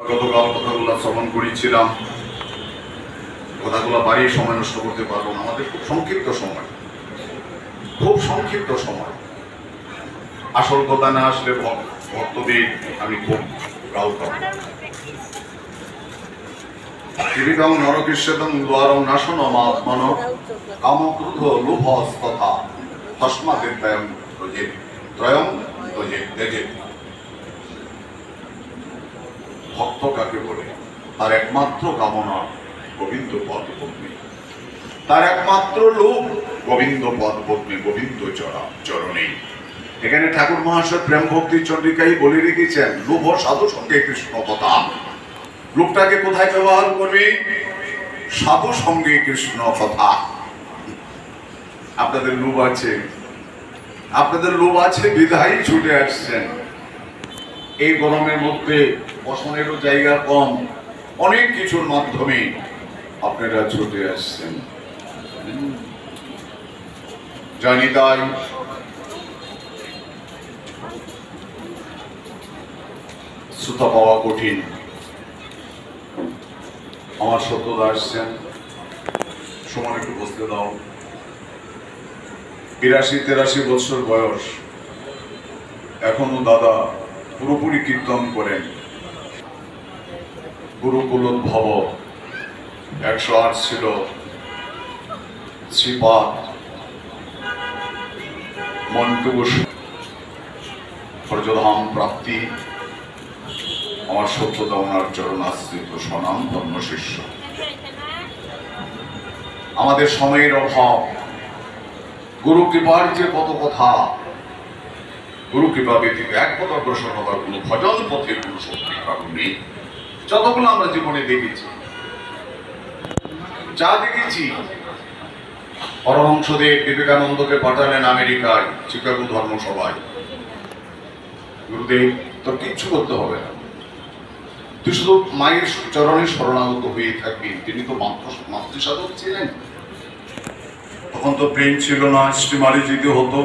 গতকাল কথাগুলো শ্রবণ করেছিলাম, কথাগুলো বাড়িয়ে সময় নষ্ট করতে পারবো না। আমাদের খুব সংক্ষিপ্ত সময়, খুব সংক্ষিপ্ত সময়। আসল কথা না আসলে ভক্তদের আমি খুব গাল করব। জীবিতং নরকৃষ্যতং দ্বারং নাশনমাত্মন কামক্রোধ লোভস্তথা তস্মাদেত্রয়ং ত্যজেৎ ত্রয়ং ত্যজেৎ ত্যাজেৎ। ভক্ত কাকে বলে? তার একমাত্র কামনা গোবিন্দ পদ পদ্মে, তার একমাত্র লোভ গোবিন্দ পদ পদ্মে, গোবিন্দ চরণে। এখানে ঠাকুর মহাশয় প্রেম ভক্তি চন্দ্রিকাই বলে রেখেছেন, লোভ সাধু সঙ্গে কৃষ্ণ কথা। লোকটাকে কোথায় ব্যবহার করবে? সাধু সঙ্গে কৃষ্ণ কথা। আপনাদের লোভ আছে, আপনাদের লোভ আছে বিধায় ছুটে আসছেন। এই গরমের মধ্যে বসনেরও জায়গা কম, অনেক কিছুর মাধ্যমে আপনারা ছুটে আসছেন। জানি তাই শ্রোতা পাওয়া কঠিন। আমার সত্যদা আসছেন, সময় একটু বসতে দাও। 82-83 বছর বয়স, এখনো দাদা পুরোপুরি কীর্তন করেন। গুরুকুলোদ্ভব 108 ছিল, শ্রীপাদ মন্টুস ব্রজধাম প্রাপ্তি। আমার সত্যতা ওনার চরণাশ্রিত সনাম ধর্ম শিষ্য। আমাদের সময়ের অভাব, গুরু কৃপার যে কত কথা, গুরু কৃপা ব্যতীত এক পথ অগ্রসর হবার কোন ভজন পথের কোন শক্তি কারণ নেই। যতগুলো আমরা জীবনে দেখেছি, যা দেখেছি, পরমহংসদেব বিবেকানন্দকে পাঠালেন আমেরিকায়, চিকাগো ধর্মসভায়। গুরুদেব, তোর কিচ্ছু করতে হবে না, তুই শুধু মায়ের চরণে শরণাগত হয়ে থাকবি। তিনি তো মাতৃসাধক ছিলেন, তখন তো প্রেম ছিল না, স্টিমারে যেতে হতো।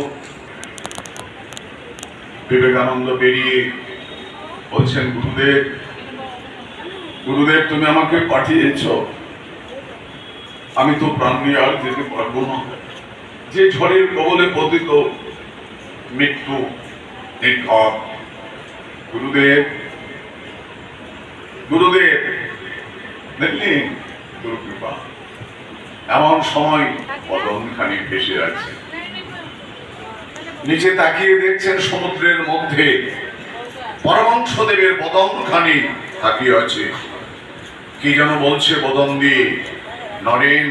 বিবেকানন্দ বেরিয়ে বলছেন, গুরুদেব, গুরুদেব তুমি আমাকে পাঠিয়েছ, আমি তো প্রাণ নিয়ে আর যেতে পারবো না। যে ঝড়ের কবলে পতিত মৃত্যু নির্ঘাত। গুরুদেব, গুরুদেব দেখলি গুরু কৃপা। এমন সময় বদনখানি ভেসে আছে, নিচে তাকিয়ে দেখছেন সমুদ্রের মধ্যে পরমহংসদেবের বদনখানি তাকিয়ে আছে। কি যেন বলছে বদন দিয়ে, নরেন